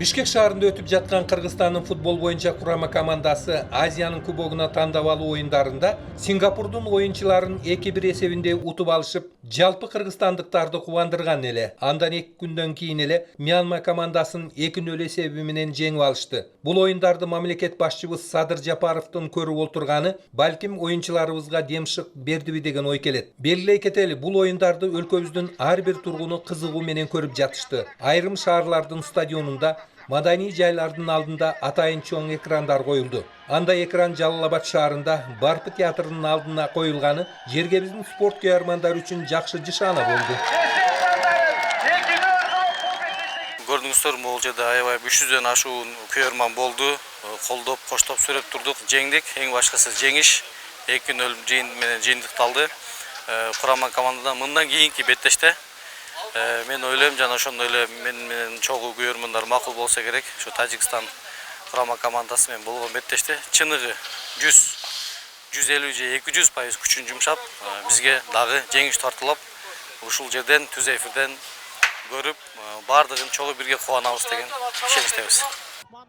Бишкек шаарында өтүп жаткан Кыргызстандын футбол боюнча курама командасы Азиянын кубогуна тандап алуу оюндарында Сингапурдун оюнчуларын 2-1 эсебинде утуп алышып, жалпы кыргызстандыктарды кубандырган эле. Андан 2 күндөн кийин эле Мьянма командасын 2-0 эсеби менен жеңип алышты. Бул оюндарды мамлекет башчыбыз Садыр Жапаровдун көрүп отурганы балким оюнчуларыбызга демшык бердиби деген ой келет. Белгилей кетели, бул оюндарды өлкөбүздүн ар бир тургуну кызыгуу менен көрүп жатышты. Айрым шаарлардын стадионунда Madani жайлардын алдында атайын чоң экрандар коюлду. Анда экран Жалал Абад шаарында Барпы театрынын алдына коюлганы жерге биздин спорт күйөрмандары үчүн жакшы жышаана болду. Көрдүңүздөр, бул жерде аябай 300дөн ашуун күйөрман болду. Колдоп, коштоп сүрөп турдук, жеңдик. Эң башкысы жеңиш. 2 күн өлүм жыйын менен жыйынтыкталды. Курама командадан мындан кийинки беттеште мен ойлойм, жана ошондой эле менен чогуу күйөрмандар макул болсо керек. Ошо Тажикстан курама командасы менен болгон беттеште чыныгы 150 же 200% күчүн жумшап, бизге дагы жеңиш тартуулап, ушул жерден түз эфирден көрүп, бардыгын чогуу бирге кубанабыз деген ишеничтебиз.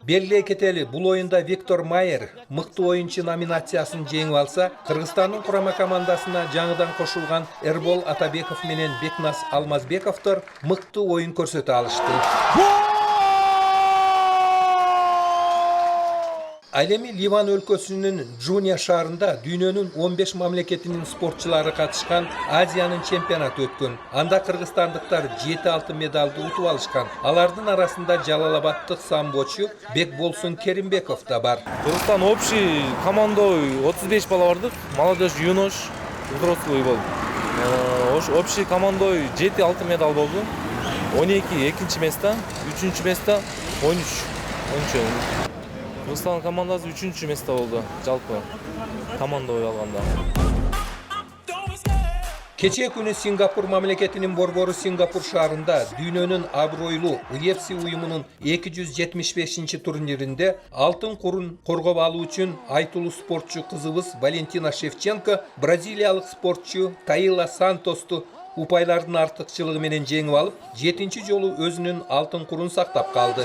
Белгилей кетели, бул оюнда Виктор Майер мыкты оюнчу номинациясын жеңип алса, Кыргызстандын курама командасына жаңыдан кошулган Эрбол Атабеков менен Бекнас Алмазбековдор мыкты оюн көрсөтө алышты. Ал эми Ливан өлкөсүнүн Джуния шаарында дүйнөнүн 15 мамлекетинин спортчулары катышкан Азиянын чемпионаты өткөн. Анда кыргызстандыктар 7 медалды утуп алышкан. Алардын арасында Жалалабадтык самбочу Бекболсун Керимбеков да бар. Кыргызстан общий командой 35 бала бардык. Молодежь, юнош, взрослый болду. Общий командой 7-6 медаль болду. 12 экинчи место, 3-чү место, 13. Кыргызстан командасы 3-чү место болду жалпы команда ой алганда. Кечээ күнү Сингапур мамлекетинин борбору Сингапур шаарында дүйнөнүн абройлуу UFC уюмунун 275 турниринде алтын курун коргоп алуу үчүн айтылуу спортчу кызыбыз Валентина Шевченко бразилиялык спортчу Таила Сантосту упайлардын артыкчылыгы менен жеңип алып, 7-чи жолу өзүнүн алтын курун сактап калды.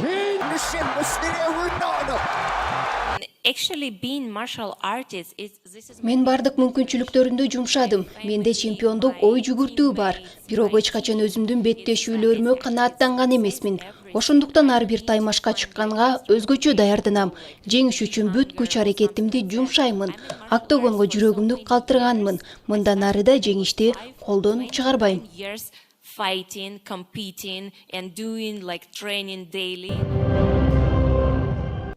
Мен бардык мүмкүнчүлүктөрүмдү жумшадым. Менде чемпиондук ой жүгүртүү бар. Бирок эч качан өзүмдүн беттешүүлөрүмө канааттанган эмесмин. Ошондуктан ар бир таймашка чыкканга өзгөчө даярданам. Жеңиш үчүн бүт күч аракетимди жумшаймын. Октогонго жүрөгүмдү калтырганмын. Мындан ары да жеңишти колдон чыгарбайм.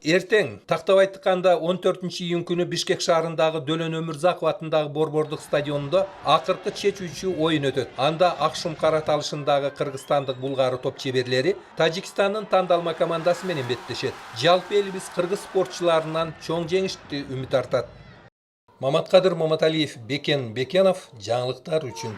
Эртең, тактап айтканда 14-июнь күнү Бишкек шаарындагы Дөлөн Өмүрзаков атындагы борбордук стадионунда акыркы чечүүчү оюн өтөт. Анда Акшум караталышындагы кыргызстандык булгары топ чеберлери Тажикстандын тандалма командасы менен беттешет. Жалпы элибиз кыргыз спортчуларынан чоң жеңишти үмүт артат. Маматкадыр Маматалиев, Бекен Бекенов, жаңылыктар үчүн.